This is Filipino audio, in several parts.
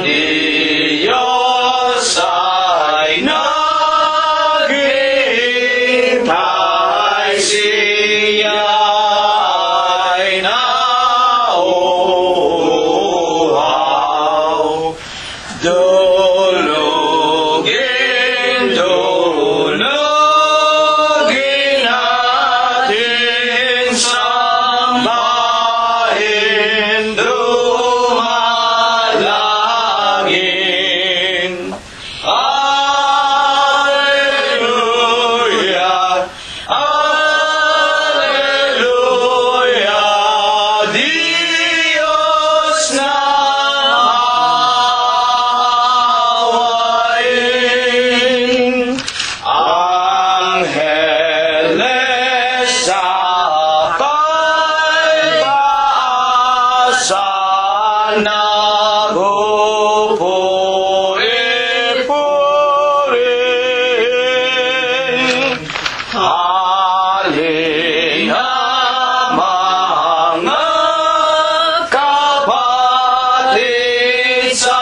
Diyos ay naghintay, siya ay nauuhaw. Dulugin natin, sambahin, dumalangin. Alleluia, Alleluia, Diyos na mahawain. Angeles sa paibaasan, nagpupuri-purihin. Halina mga kapatid sa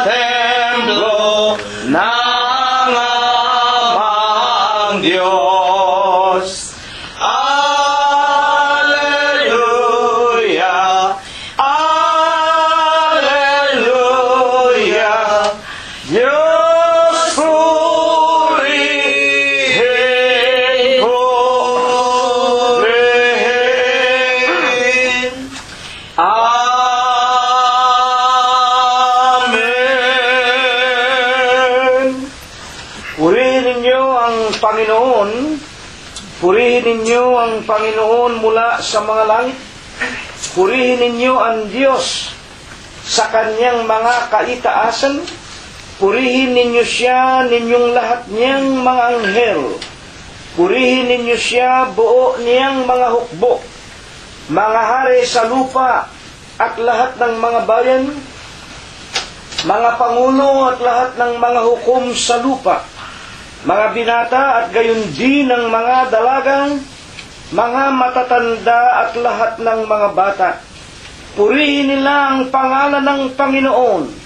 templo ng amang Diyos. Alleluia, Alleluia, Diyos purihin, purihin. Amen. Purihin ninyo ang Panginoon. Purihin ninyo ang Panginoon mula sa mga langit. Purihin ninyo ang Diyos sa kanyang mga kaitaasan. Purihin ninyo siya, ninyong lahat niyang mga anghel. Purihin ninyo siya, buo niyang mga hukbo, mga hari sa lupa at lahat ng mga bayan, mga pangulo at lahat ng mga hukom sa lupa, mga binata at gayon din ng mga dalagang, mga matatanda at lahat ng mga bata. Purihin nila ang pangalan ng Panginoon,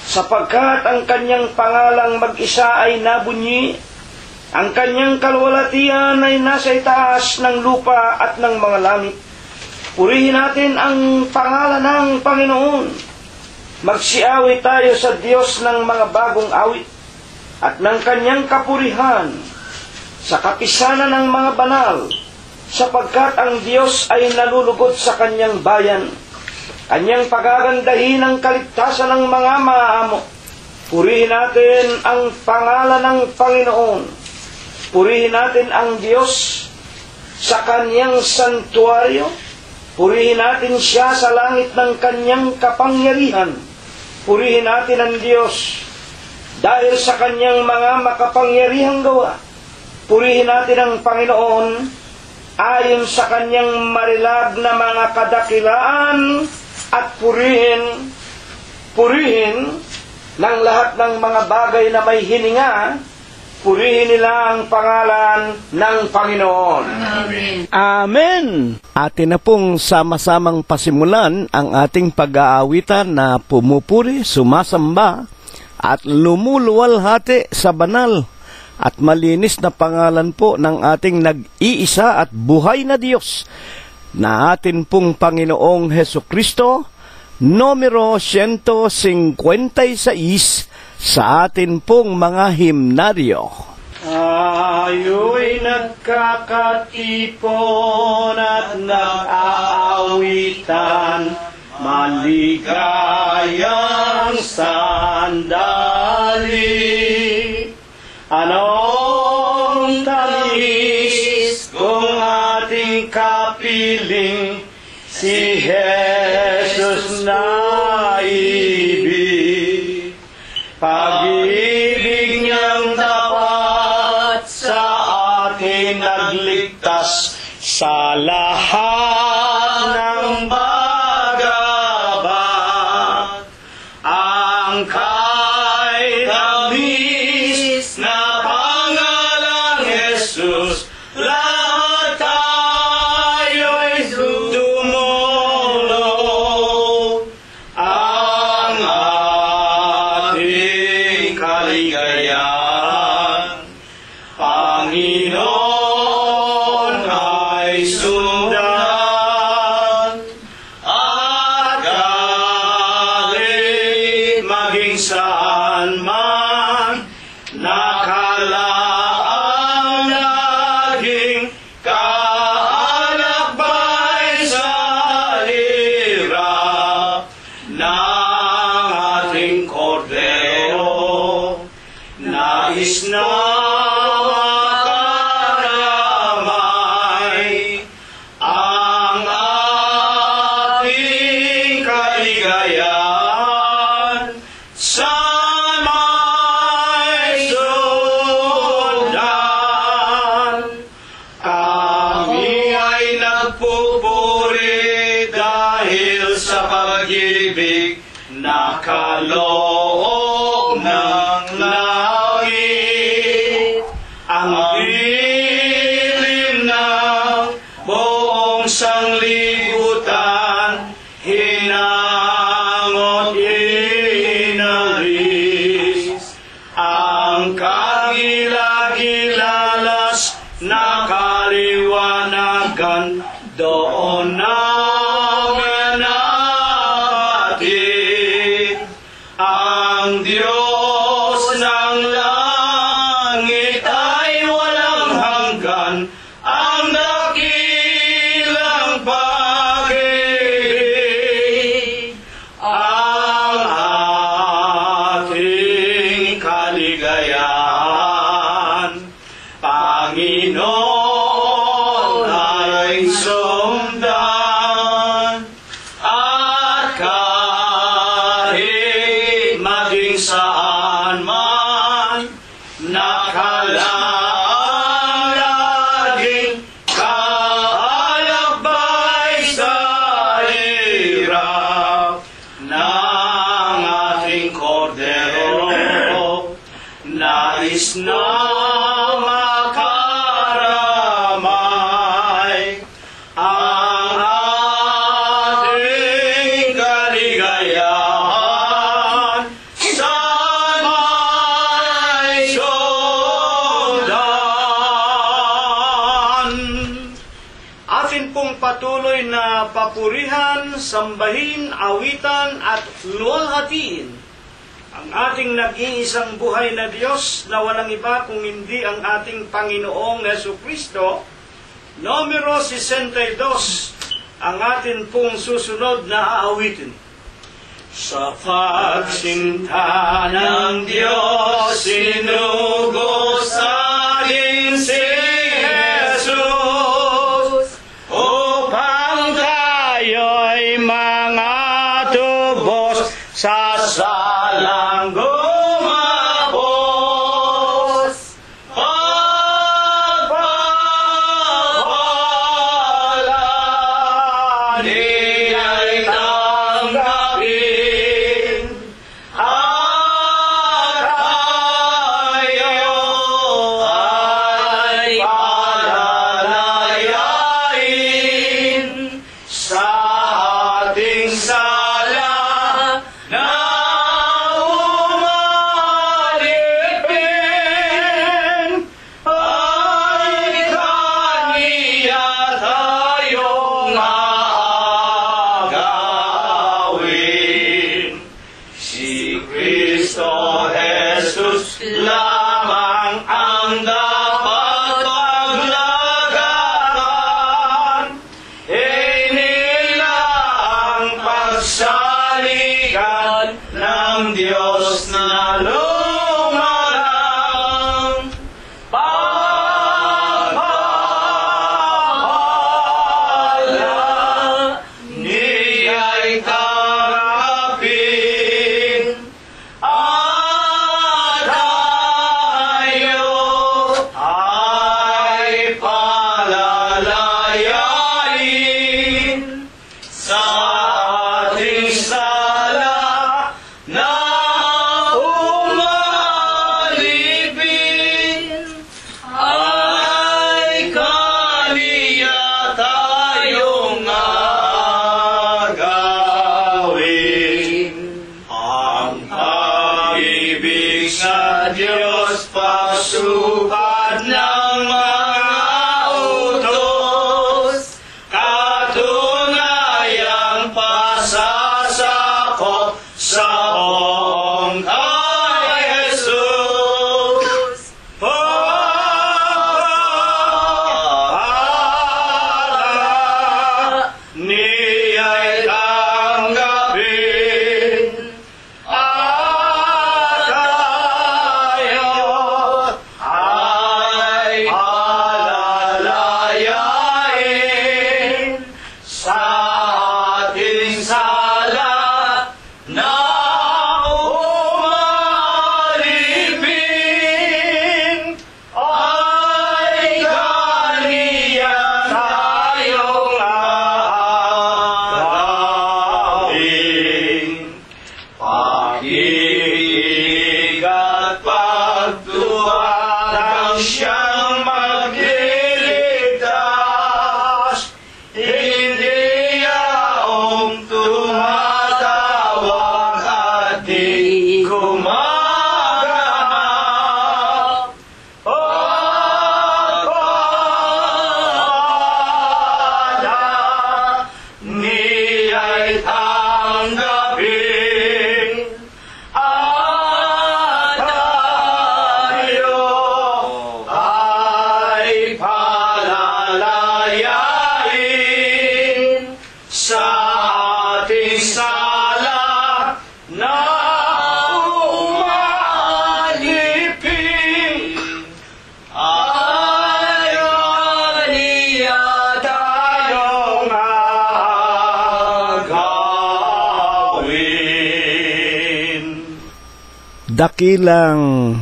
sapagkat ang kanyang pangalang mag-isa ay nabunyi, ang kanyang kalwalatian ay nasa itaas ng lupa at ng mga langit. Purihin natin ang pangalan ng Panginoon. Magsiawit tayo sa Diyos ng mga bagong awit at ng kanyang kapurihan sa kapisanan ng mga banal, sapagkat ang Diyos ay nalulugod sa kanyang bayan. Kanyang pagagandahin ang kaligtasan ng mga maaamo. Purihin natin ang pangalan ng Panginoon. Purihin natin ang Diyos sa kanyang santuaryo. Purihin natin siya sa langit ng kanyang kapangyarihan. Purihin natin ang Diyos dahil sa kanyang mga makapangyarihang gawa. Purihin natin ang Panginoon ayon sa kanyang marilag na mga kadakilaan at purihin ng lahat ng mga bagay na may hininga. Purihin nila ang pangalan ng Panginoon. Amen. Amen! Atin na pong sama-samang pasimulan ang ating pag-aawitan na pumupuri, sumasamba, at lumuluwalhati sa banal at malinis na pangalan po ng ating nag-iisa at buhay na Diyos, na atin pong Panginoong Hesukristo, numero 156 sa atin pong mga himnaryo. Tayo'y nagkakatipon at nag-aawitan, maligayang sandali. Anong tamis kung ating kapiling si Jesus na ibig, pag-ibig niyang tapat sa atin nagligtas sa lahat ng bagabat. Ang kay tamis na pangalang Jesus, lahat tayo'y dumulog. Ang maging saan man, nakalaang laging kaalakbay sa hirap ng ating kordero. Nais na makaramay ang ating kaligayahan sa may sundan. Kami ay nagpupuri dahil sa pag-ibig na kaloob ng langit. Ang dilim ng buong sanglibutan, hinangot inalis. Ang kagilagilalas na kaliwanagan, doon namin natin ang Diyos ng langit ay walang hanggan. Ang dakilang pag-ibig, ang ating kaligayahan, Panginoon ay sundan. At kahit maging saan man, nakalaang laging kaalakbay sa hirap ng ating kordero. Nais na makaramay ang ating kaligayahan sa may sundan. Atin pong patuloy na papurihan, sambahin, awitan at luwalhatiin ang ating nag-iisang buhay na Diyos na walang iba kung hindi ang ating Panginoong Jesucristo. Numero 62 ang atin pong susunod na aawitin. Sa pagsinta ng Diyos, sinugo sa atin si Jesus, upang tayo'y mga tubos sa salang gumapos. Pagpapala niya'y tanggapin, at tayo ay palalayain sa ating sala na umalipin. Ay kaniya tayong aagawin. Si Kristo Jesus lamang ang dapat paglagakan. Nila ang pagsaligan ng Diyos na lumarang. Pagpapala niya'y tanggapin, at tayo ay palalayain sa ating sala na umalipin. Ay kaniya tayong agawin. Ang pag-ibig sa Diyos, pagsubad ng mga utos, katunayang pasasakop sa pag-ibig at pagtuwa ng siyang magliligtas. Hindi yaong tumatawag at di gumaganap. Pagpapala niya'y tanggapin at tayo ay palalayain sa ating sala na umalipin. Ayaw niya tayong agawin. Dakilang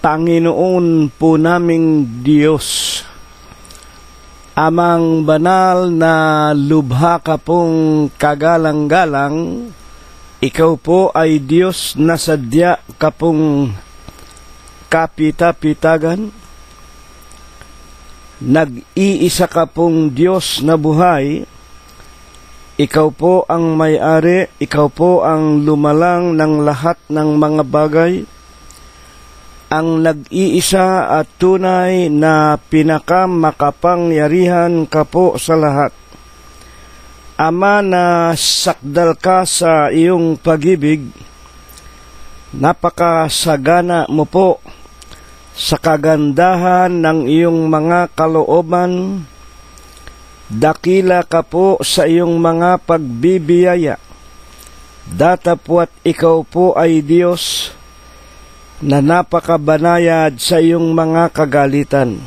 Panginoon po naming Diyos, amang banal na lubha ka pong kagalang-galang, ikaw po ay Diyos na sadya ka pong kapita-pitagan. Nag-iisa ka pong Diyos na buhay. Ikaw po ang may-ari, ikaw po ang lumalang ng lahat ng mga bagay, ang nag-iisa at tunay na pinakamakapangyarihan ka po sa lahat. Ama, na sakdal ka sa iyong pag-ibig, napakasagana mo po sa kagandahan ng iyong mga kalooban. Dakila ka po sa iyong mga pagbibiyaya. Datapwat ikaw po ay Diyos na napakabanayad sa iyong mga kagalitan.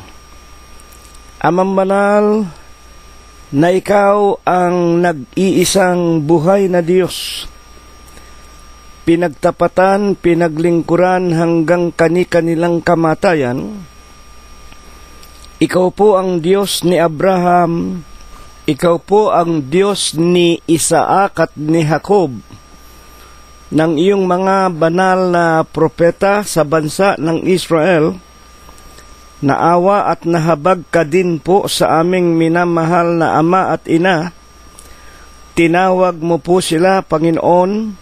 Amang banal, na ikaw ang nag-iisang buhay na Diyos, pinagtapatan, pinaglingkuran hanggang kani-kanilang kamatayan. Ikaw po ang Diyos ni Abraham, ikaw po ang Diyos ni Isaac at ni Jacob, ng iyong mga banal na propeta sa bansa ng Israel. Naawa at nahabag ka din po sa aming minamahal na ama at ina. Tinawag mo po sila, Panginoon,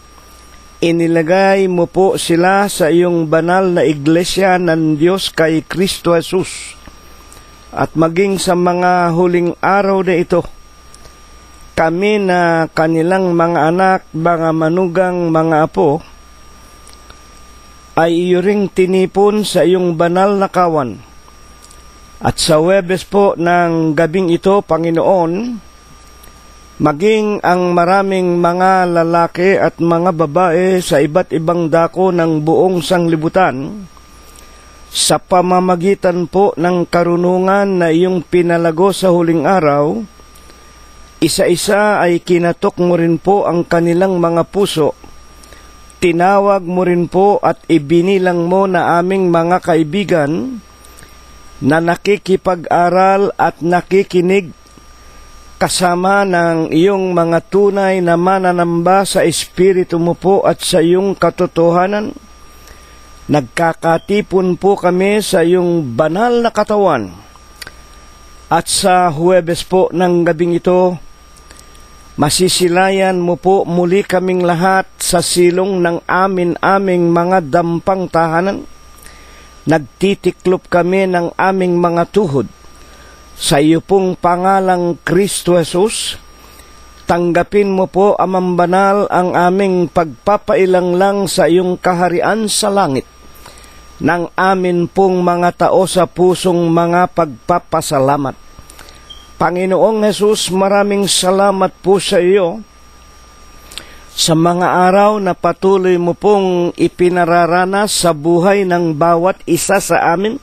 inilagay mo po sila sa iyong banal na iglesia ng Diyos kay Kristo Jesus. At maging sa mga huling araw na ito, kami na kanilang mga anak, mga manugang, mga apo, ay iyo ring tinipon sa iyong banal na kawan. At sa Huwebes po ng gabing ito, Panginoon, maging ang maraming mga lalaki at mga babae sa iba't ibang dako ng buong sanglibutan, sa pamamagitan po ng karunungan na iyong pinalago sa huling araw, isa-isa ay kinatok mo rin po ang kanilang mga puso. Tinawag mo rin po at ibinilang mo na aming mga kaibigan na nakikipag-aral at nakikinig kasama ng iyong mga tunay na mananamba sa Espiritu mo po at sa iyong katotohanan. Nagkakatipon po kami sa iyong banal na katawan. At sa Huwebes po ng gabing ito, masisilayan mo po muli kaming lahat sa silong ng aming mga dampang tahanan. Nagtitiklop kami ng aming mga tuhod sa iyo pong pangalang Kristo Jesus. Tanggapin mo po, Amang Banal, ang aming pagpapailanglang sa iyong kaharian sa langit ng amin pong mga tao sa pusong mga pagpapasalamat. Panginoong Jesus, maraming salamat po sa iyo sa mga araw na patuloy mo pong ipinararanas sa buhay ng bawat isa sa amin.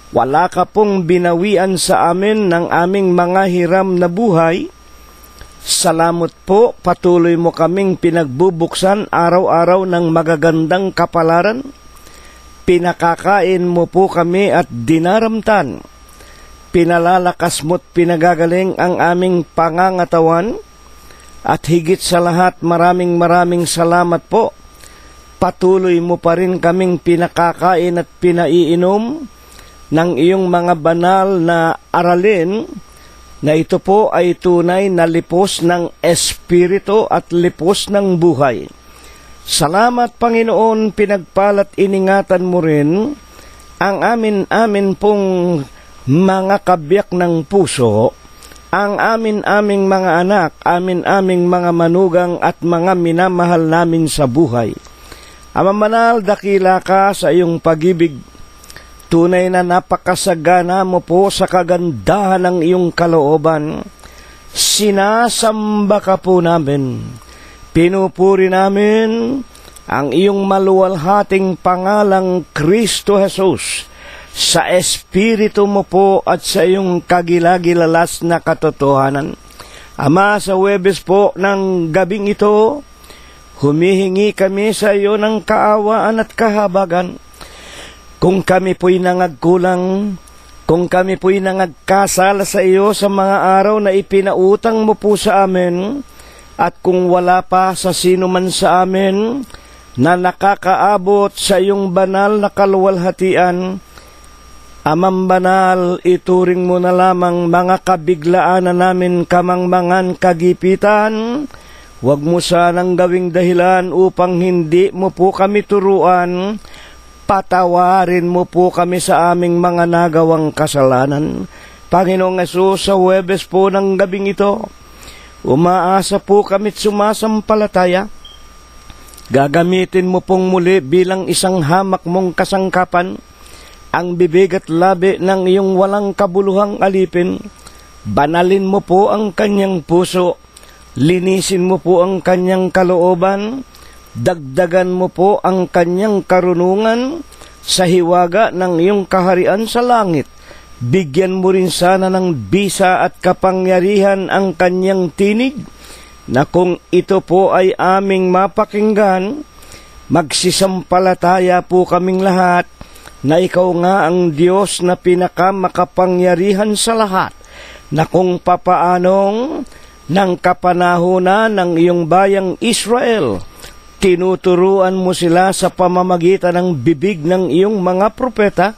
Wala ka pong binawian sa amin ng aming mga hiram na buhay. Salamat po, patuloy mo kaming pinagbubuksan araw-araw ng magagandang kapalaran. Pinakakain mo po kami at dinaramtan. Pinalalakas mo't pinagagaling ang aming pangangatawan. At higit sa lahat, maraming salamat po patuloy mo pa rin kaming pinakakain at pinaiinom ng iyong mga banal na aralin, na ito po ay tunay na lipos ng espiritu at lipos ng buhay. Salamat, Panginoon, pinagpalat iningatan mo rin ang amin pong mga kabiyak ng puso, ang aming mga anak, aming mga manugang at mga minamahal namin sa buhay. Ama Manal, dakila ka sa iyong pag-ibig. Tunay na napakasagana mo po sa kagandahan ng iyong kalooban. Sinasamba ka po namin. Pinupuri namin ang iyong maluwalhating pangalang Kristo Jesus sa Espiritu mo po at sa iyong kagilagilalas na katotohanan. Ama, sa Huwebes po ng gabing ito, humihingi kami sa iyo ng kaawaan at kahabagan. Kung kami po'y nangagkulang, kung kami po'y nangagkasala sa iyo sa mga araw na ipinautang mo po sa amin, at kung wala pa sa sino man sa amin na nakakaabot sa iyong banal na kaluwalhatian, Amang Banal, ituring mo na lamang mga kabiglaan na namin kamangmangan kagipitan. Huwag mo sanang gawing dahilan upang hindi mo po kami turuan. Patawarin mo po kami sa aming mga nagawang kasalanan. Panginoong Hesus, sa Huwebes po ng gabing ito, umaasa po kami't sumasampalataya. Gagamitin mo pong muli bilang isang hamak mong kasangkapan ang bibig at labi ng iyong walang kabuluhang alipin. Banalin mo po ang kanyang puso, linisin mo po ang kanyang kalooban, dagdagan mo po ang kanyang karunungan sa hiwaga ng iyong kaharian sa langit. Bigyan mo rin sana ng bisa at kapangyarihan ang kanyang tinig, na kung ito po ay aming mapakinggan, magsisampalataya po kaming lahat na ikaw nga ang Diyos na pinakamakapangyarihan sa lahat, na kung papaanong ng kapanahunan ng iyong bayang Israel, tinuturuan mo sila sa pamamagitan ng bibig ng iyong mga propeta.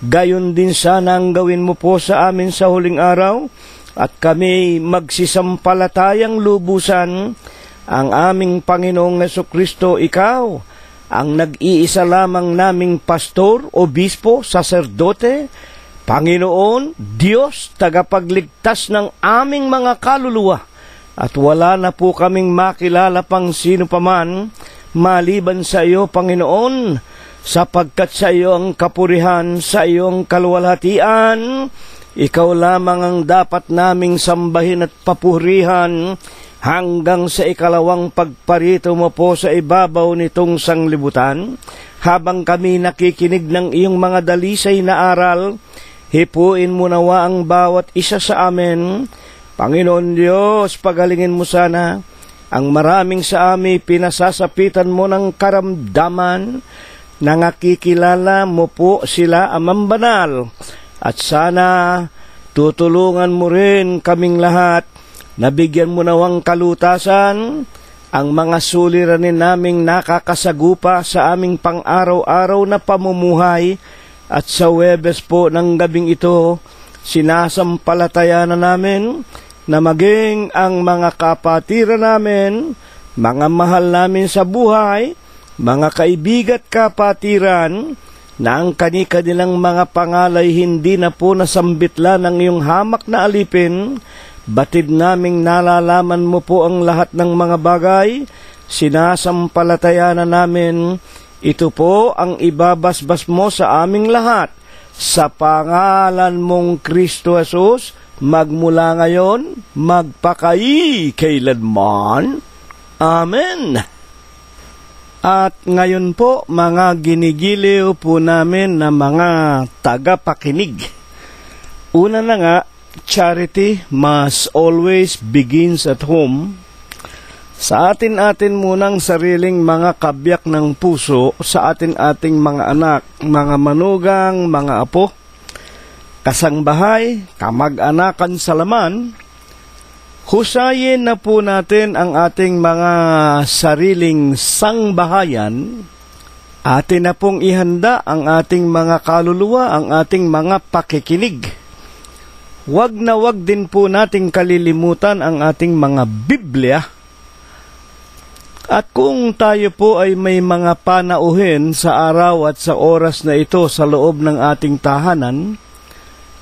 Gayon din sana ang gawin mo po sa amin sa huling araw, at kami magsisampalatayang lubusan ang aming Panginoong Jesucristo, ikaw ang nag-iisa lamang naming pastor, obispo, saserdote, Panginoon, Diyos, tagapagligtas ng aming mga kaluluwa, at wala na po kaming makilala pang sino paman maliban sa iyo, Panginoon, sapagkat sa iyo ang kapurihan, sa iyong kaluwalhatian. Ikaw lamang ang dapat naming sambahin at papurihan hanggang sa ikalawang pagparito mo po sa ibabaw nitong sanglibutan. Habang kami nakikinig ng iyong mga dalisay na aral, hipuin mo nawa ang bawat isa sa amin. Panginoon Diyos, pagalingin mo sana ang maraming sa amin pinasasapitan mo ng karamdaman, nangakikilala mo po sila, Amang Banal. At sana tutulungan mo rin kaming lahat, nabigyan mo nawang kalutasan ang mga suliranin naming nakakasagupa sa aming pang-araw-araw na pamumuhay. At sa Huwebes po ng gabing ito, sinasampalataya na namin na maging ang mga kapatiran namin, mga mahal namin sa buhay, mga kaibigat kapatiran, na ang kani-kanilang mga pangalay hindi na po nasambitla ng iyong hamak na alipin. Batid naming nalalaman mo po ang lahat ng mga bagay, sinasampalataya na namin. Ito po ang ibabasbas mo sa aming lahat. Sa pangalan mong Kristo Jesus, magmula ngayon, magpakailanman. Amen. At ngayon po, mga ginigiliw po namin na mga tagapakinig. Una na nga, charity must always begins at home. Sa atin munang sariling mga kabiyak ng puso, sa ating mga anak, mga manugang, mga apo, kasangbahay, kamag-anakan sa laman, husayin na po natin ang ating mga sariling sangbahayan Atin na pong ihanda ang ating mga kaluluwa, ang ating mga pakikinig. Wag na wag din po nating kalilimutan ang ating mga Biblia. At kung tayo po ay may mga panauhin sa araw at sa oras na ito sa loob ng ating tahanan,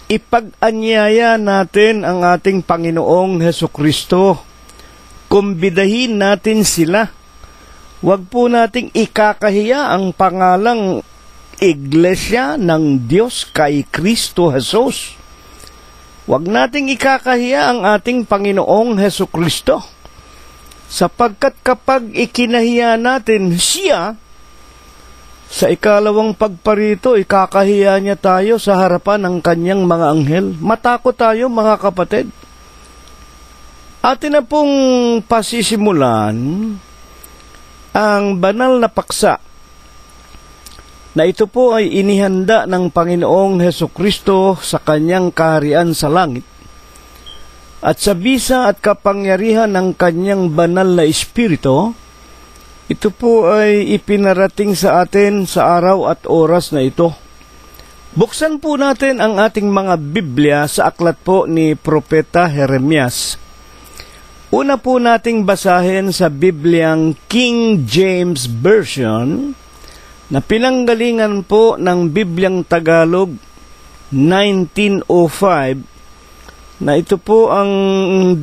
ipag-anyaya natin ang ating Panginoong Hesukristo. Kumbidahin natin sila. Huwag po nating ikakahiya ang pangalang Iglesia ng Diyos kay Kristo Jesus. Huwag nating ikakahiya ang ating Panginoong Hesukristo. Sapagkat kapag ikinahiya natin siya, sa ikalawang pagparito, ikakahiya niya tayo sa harapan ng kanyang mga anghel. Matakot tayo, mga kapatid. Atin na pong pasisimulan ang banal na paksa na ito po ay inihanda ng Panginoong Hesukristo sa kanyang kaharian sa langit at sa bisa at kapangyarihan ng kanyang banal na Espiritu. Ito po ay ipinarating sa atin sa araw at oras na ito. Buksan po natin ang ating mga Biblia sa aklat po ni Propeta Jeremias. Una po nating basahin sa Bibliang King James Version na pinanggalingan po ng Bibliang Tagalog 1905 na ito po ang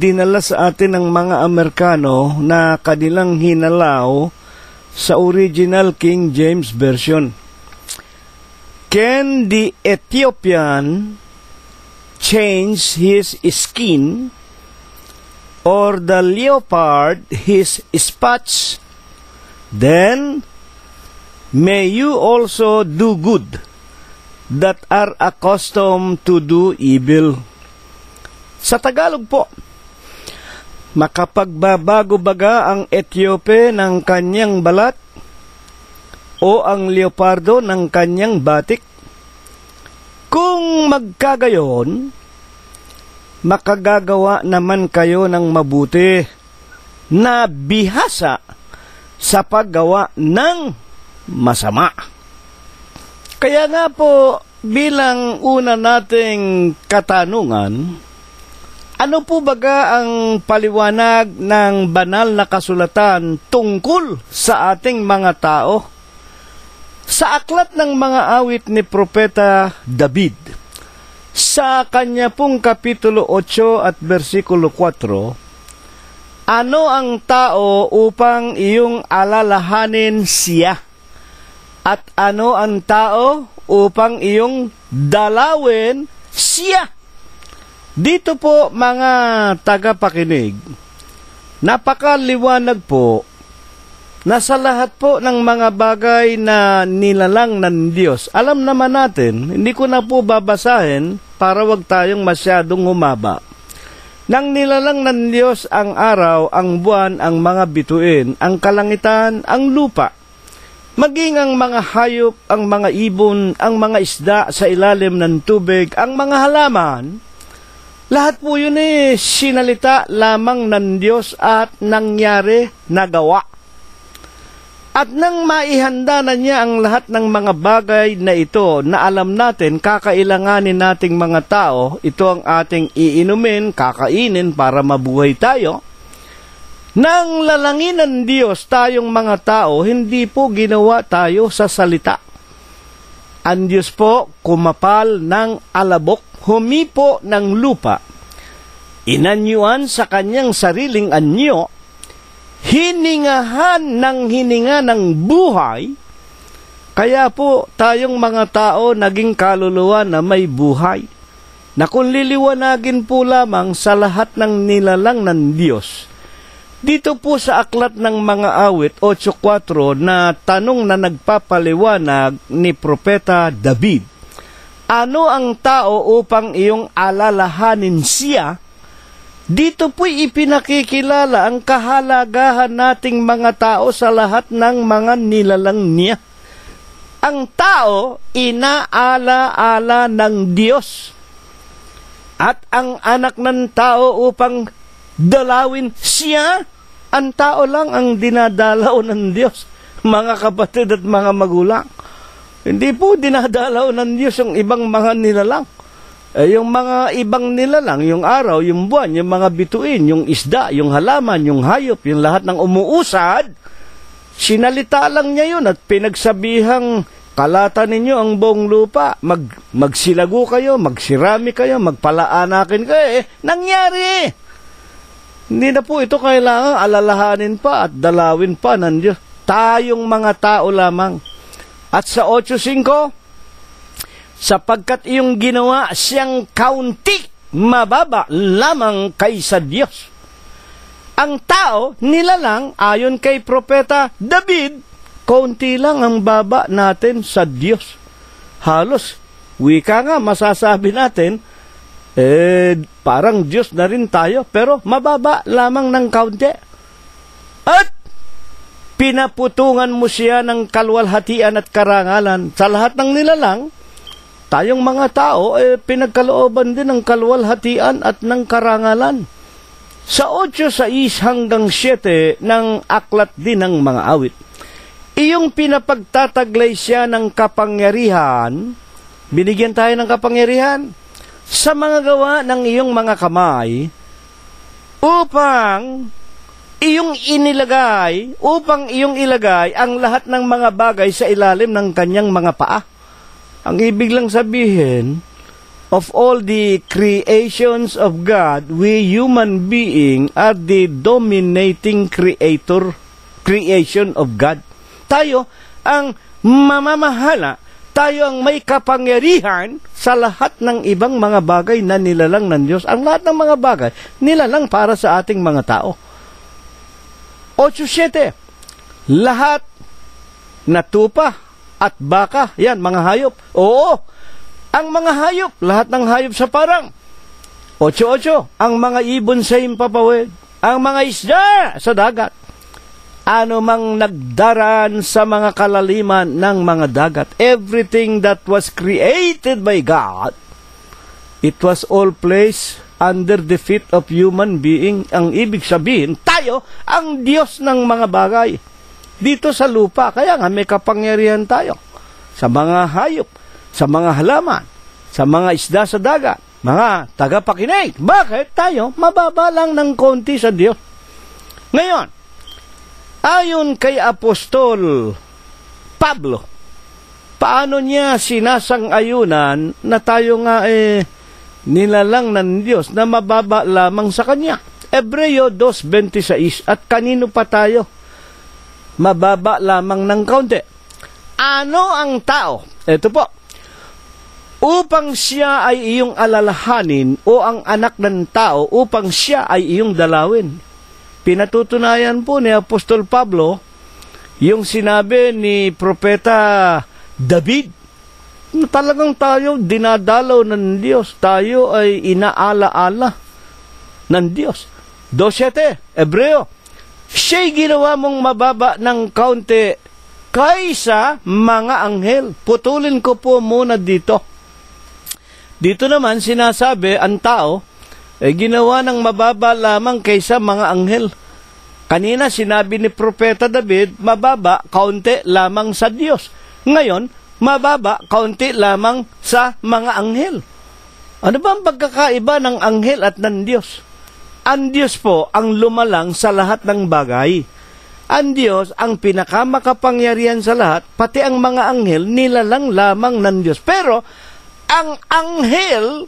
dinala sa atin ng mga Amerikano na kanilang hinalaw sa original King James Version. Can the Ethiopian change his skin, or the leopard his spots? Then may you also do good that are accustomed to do evil. Sa Tagalog po, makapagbabago baga ang Etiope ng kanyang balat o ang leopardo ng kanyang batik? Kung magkagayon, makagagawa naman kayo ng mabuti na bihasa sa paggawa ng masama. Kaya nga po, bilang una nating katanungan, ano po baga ang paliwanag ng banal na kasulatan tungkol sa ating mga tao? Sa aklat ng mga awit ni Propeta David, sa kanya pong Kapitulo 8 at versikulo 4, ano ang tao upang iyong alalahanin siya? At ano ang tao upang iyong dalawin siya? Dito po, mga tagapakinig, napakaliwanag po na sa lahat po ng mga bagay na nilalang ng Diyos. Alam naman natin, hindi ko na po babasahin para wag tayong masyadong humaba. Nang nilalang ng Diyos ang araw, ang buwan, ang mga bituin, ang kalangitan, ang lupa, maging ang mga hayop, ang mga ibon, ang mga isda sa ilalim ng tubig, ang mga halaman, lahat po yun sinalita lamang ng Diyos at nangyari, nagawa. At nang maihanda na niya ang lahat ng mga bagay na ito na alam natin, kakailanganin nating mga tao, ito ang ating iinumin, kakainin para mabuhay tayo. Nang lalangin ng Diyos tayong mga tao, hindi po ginawa tayo sa salita. Ang Diyos po kumapal ng alabok, humipo ng lupa, inanyuan sa kanyang sariling anyo, hiningahan ng hininga ng buhay, kaya po tayong mga tao naging kaluluwa na may buhay, na kung liliwanagin po lamang sa lahat ng nilalang ng Diyos. Dito po sa aklat ng mga awit 8.4 na tanong na nagpapaliwanag ni Propeta David, ano ang tao upang iyong alalahanin siya? Dito po'y ipinakikilala ang kahalagahan nating mga tao sa lahat ng mga nilalang niya. Ang tao, inaala-ala ng Diyos. At ang anak ng tao upang dalawin siya, ang tao lang ang dinadalaw ng Diyos. mga kapatid at mga magulang. Hindi po dinadalaw ng Diyos yung ibang mga nilalang. Yung mga ibang nilalang, yung araw, yung buwan, yung mga bituin, yung isda, yung halaman, yung hayop, yung lahat ng umuusad, sinalita lang niya yun at pinagsabihang kalata ninyo ang buong lupa, magsilago kayo, magsirami kayo, magpalaanakin kayo. Nangyari! Hindi na po ito kailangan alalahanin pa at dalawin pa ng Diyos. Tayong mga tao lamang. At sa 8:5, sapagkat iyong ginawa siyang kaunti, mababa lamang kaysa Diyos. Ang tao, nilalang, ayon kay Propeta David, kaunti lang ang baba natin sa Diyos. Halos, wika nga, masasabi natin, parang Diyos na rin tayo, pero mababa lamang ng kaunti. At pinaputungan mo siya ng kalwalhatian at karangalan sa lahat ng nilalang. Tayong mga tao, pinagkalooban din ng kalwalhatian at ng karangalan. Sa 8:6 hanggang 7 ng aklat din ng mga awit, iyong pinapagtataglay siya ng kapangyarihan, binigyan tayo ng kapangyarihan, sa mga gawa ng iyong mga kamay, upang iyong ilagay ang lahat ng mga bagay sa ilalim ng kanyang mga paa. Ang ibig lang sabihin, of all the creations of God, we human being are the dominating creation of God. Tayo ang mamamahala, tayo ang may kapangyarihan sa lahat ng ibang mga bagay na nilalang ng Diyos. Ang lahat ng mga bagay, nilalang para sa ating mga tao. 8:7, lahat na tupa at baka, yan, mga hayop. Oo, ang mga hayop, lahat ng hayop sa parang. 8:8, ang mga ibon sa himpapawid, ang mga isda sa dagat, ano mang nagdaran sa mga kalaliman ng mga dagat. Everything that was created by God, it was all placed under the feet of human being. Ang ibig sabihin, tayo ang Diyos ng mga bagay dito sa lupa. Kaya nga may kapangyarihan tayo sa mga hayop, sa mga halaman, sa mga isda sa dagat, mga tagapakinig. Bakit tayo mababa lang ng konti sa Diyos? Ngayon, ayon kay Apostol Pablo, paano niya sinasang-ayunan na tayo nga nilalang ng Diyos na mababa lamang sa Kanya? Hebreo 2:26, at kanino pa tayo mababa lamang ng kaunti? Ano ang tao? Ito po, upang siya ay iyong alalahanin, o ang anak ng tao upang siya ay iyong dalawin. Pinatutunayan po ni Apostol Pablo yung sinabi ni Propeta David na talagang tayo dinadalaw ng Diyos, tayo ay inaalaala ng Diyos. 2:7, Hebreo, siya'y ginawa mong mababa ng kaunti kaysa mga anghel. Putulin ko po muna dito. Dito naman sinasabi, ang tao ginawa ng mababa lamang kaysa mga anghel. Kanina sinabi ni Propeta David, mababa, kaunti lamang sa Diyos. Ngayon, mababa, kaunti lamang sa mga anghel. Ano ba ang pagkakaiba ng anghel at ng Diyos? Ang Diyos po ang lumalang sa lahat ng bagay. Ang Diyos ang pinakamakapangyarihan sa lahat, pati ang mga anghel nilalang lamang ng Diyos. Pero, ang anghel,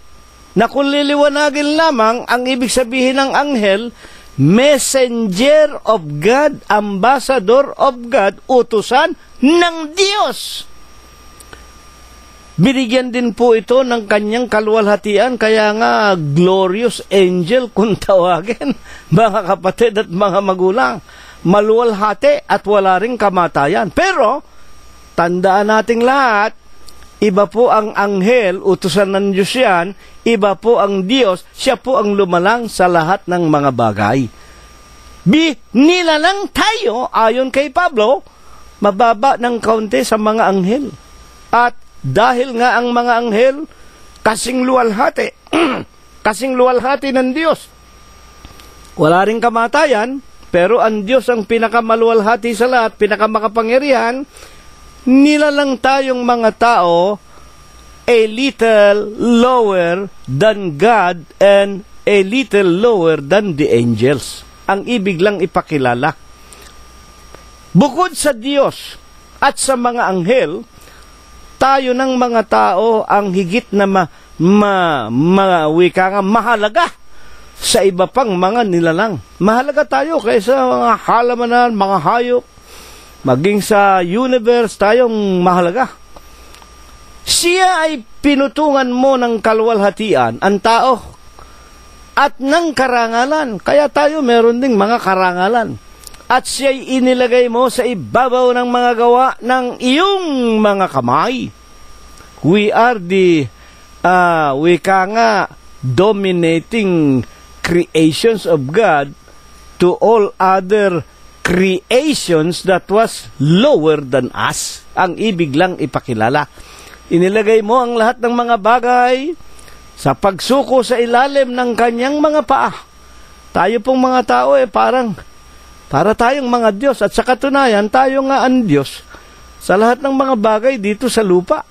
na kung liliwanagin lamang, ang ibig sabihin ng anghel, messenger of God, ambassador of God, utusan ng Diyos. Binigyan din po ito ng kanyang kaluwalhatian, kaya nga glorious angel kung tawagin, mga kapatid at mga magulang. Maluwalhati at wala ring kamatayan. Pero, tandaan nating lahat, iba po ang anghel, utusan ng Diyos yan, iba po ang Diyos, siya po ang lumalang sa lahat ng mga bagay. Nilalang tayo, ayon kay Pablo, mababa ng kaunti sa mga anghel. At dahil nga ang mga anghel, kasing luwalhati ng Diyos, wala ring kamatayan, Pero ang Diyos ang pinakamaluwalhati sa lahat, pinakamakapangyarihan, nilalang tayong mga tao a little lower than God and a little lower than the angels. Ang ibig lang ipakilala. Bukod sa Diyos at sa mga anghel, tayo ng mga tao ang higit na mahalaga sa iba pang mga nilalang. Mahalaga tayo kaysa mga halamanan, mga hayop, maging sa universe tayong mahalaga. Siya ay pinutungan mo ng kaluwalhatian, ang tao, at ng karangalan. Kaya tayo meron ding mga karangalan. At siya'y inilagay mo sa ibabaw ng mga gawa ng iyong mga kamay. We are the, dominating creations of God to all other creations that was lower than us. Ang ibig lang ipakilala. Inilagay mo ang lahat ng mga bagay sa pagsuko sa ilalim ng kanyang mga paa. Tayo pong mga tao para tayong mga Diyos, at sa katunayan, tayo nga ang Diyos sa lahat ng mga bagay dito sa lupa.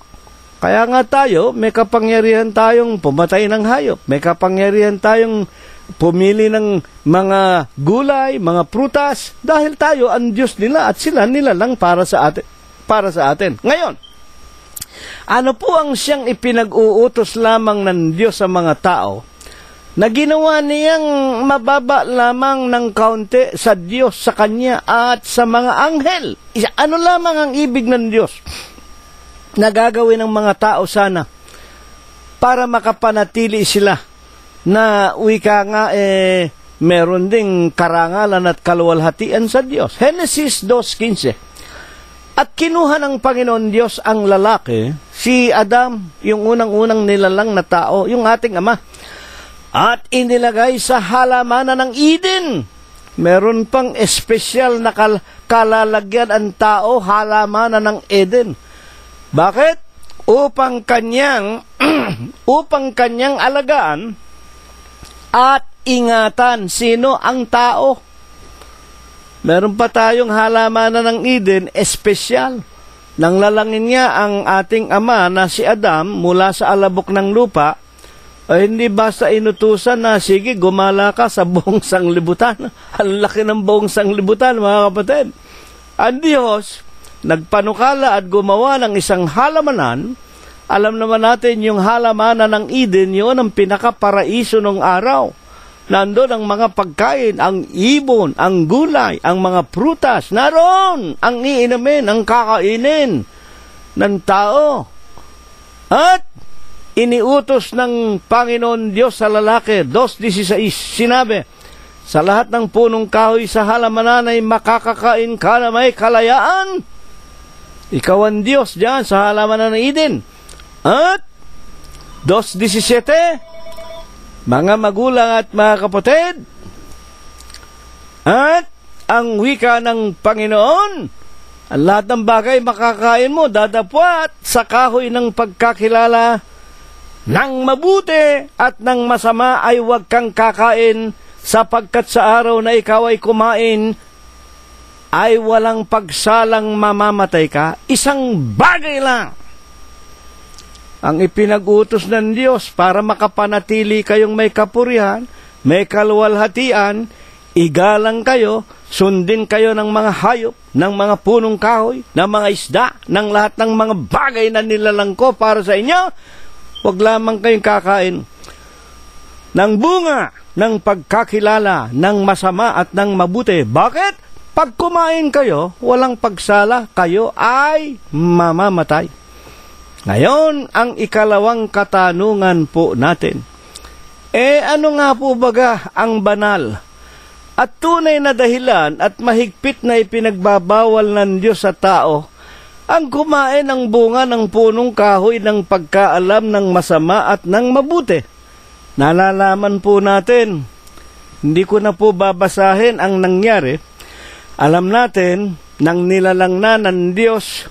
Kaya nga tayo, may kapangyarihan tayong pumatay ng hayop, may kapangyarihan tayong pumili ng mga gulay, mga prutas, dahil tayo ang Diyos nila at sila nila lang para sa atin. Ngayon, ano po ang siyang ipinag-uutos lamang ng Diyos sa mga tao na ginawa niyang mababa lamang ng kaunti sa Diyos, sa Kanya at sa mga anghel? Ano lamang ang ibig ng Diyos na gagawin ng mga tao sana para makapanatili sila na meron ding karangalan at kaluwalhatian sa Diyos? Genesis 2:15. At kinuha ng Panginoon Diyos ang lalaki, si Adam, yung unang-unang nilalang na tao, yung ating ama, at inilagay sa halamanan ng Eden. Meron pang espesyal na kalalagyan ang tao, halamanan ng Eden. Bakit? Upang kanyang alagaan at ingatan. Sino ang tao? Meron pa tayong halamanan ng Eden, espesyal. Nang lalangin niya ang ating ama na si Adam mula sa alabok ng lupa, ay hindi basta inutusan na, sige, gumala ka sa buong sanglibutan. Ang laki ng buong sanglibutan, mga kapatid. Ang Diyos, nagpanukala at gumawa ng isang halamanan. Alam naman natin yung halamanan ng Eden, yun ang pinaka-paraiso ng araw. Nandun ang mga pagkain, ang ibon, ang gulay, ang mga prutas. Naroon ang iinumin, ang kakainin ng tao. At iniutos ng Panginoon Diyos sa lalaki, 2:16, sinabi, sa lahat ng punong kahoy sa halamanan ay makakakain ka na may kalayaan. Ikaw ang Diyos diyan sa halamanan ng Eden. At 2:17, mga magulang at mga kapatid, at ang wika ng Panginoon, ang lahat ng bagay makakain mo, dadapwat sa kahoy ng pagkakilala ng mabuti at ng masama ay huwag kang kakain, sapagkat sa araw na ikaw ay kumain, ay walang pagsalang mamamatay ka. Isang bagay lang ang ipinag-utos ng Diyos para makapanatili kayong may kapurihan, may kaluwalhatian, igalang kayo, sundin kayo ng mga hayop, ng mga punong kahoy, ng mga isda, ng lahat ng mga bagay na nilalang ko para sa inyo. Huwag lamang kayong kakain ng bunga ng pagkakilala ng masama at ng mabuti. Bakit? Pag kumain kayo, walang pagsala, kayo ay mamamatay. Ngayon, ang ikalawang katanungan po natin, ano nga po baga ang banal at tunay na dahilan at mahigpit na ipinagbabawal ng Diyos sa tao ang kumain ng bunga ng punong kahoy ng pagkaalam ng masama at ng mabuti? Nalalaman po natin, hindi ko na po babasahin ang nangyari. Alam natin, nang nilalang na ng Diyos,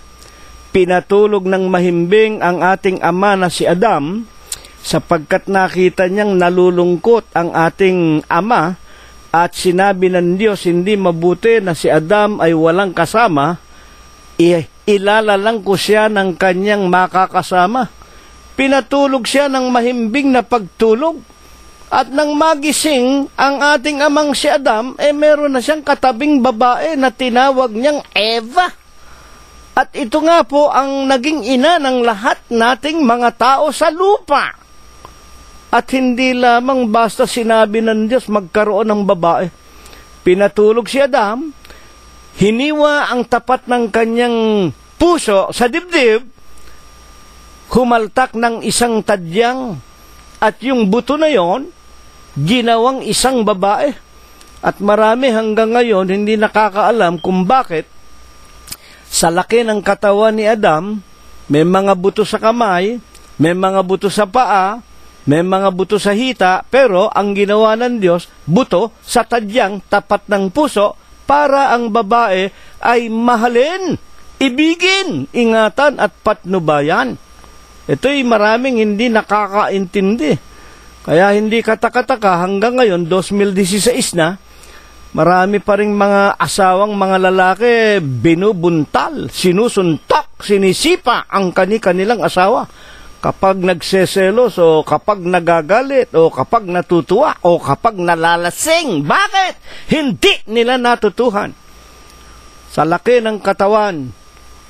pinatulog ng mahimbing ang ating ama na si Adam, sapagkat nakita niyang nalulungkot ang ating ama at sinabi ng Diyos, hindi mabuti na si Adam ay walang kasama, ilalalang ko siya ng kanyang makakasama. Pinatulog siya ng mahimbing na pagtulog. At nang magising ang ating amang si Adam, meron na siyang katabing babae na tinawag niyang Eva. At ito nga po ang naging ina ng lahat nating mga tao sa lupa. At hindi lamang basta sinabi ng Diyos magkaroon ng babae. Pinatulog si Adam, hiniwa ang tapat ng kanyang puso sa dibdib, humaltak ng isang tadyang, at yung buto na yon, ginawang isang babae. At marami hanggang ngayon hindi nakakaalam kung bakit sa laki ng katawan ni Adam, may mga buto sa kamay, may mga buto sa paa, may mga buto sa hita, pero ang ginawa ng Diyos, buto sa tadyang tapat ng puso para ang babae ay mahalin, ibigin, ingatan at patnubayan. Ito'y maraming hindi nakakaintindi. Kaya hindi katakataka hanggang ngayon, 2016 na, marami pa ring mga asawang mga lalaki binubuntal, sinusuntok, sinisipa ang kanilang asawa. Kapag nagseselos o kapag nagagalit o kapag natutuwa o kapag nalalasing. Bakit? Hindi nila natutuhan. Sa laki ng katawan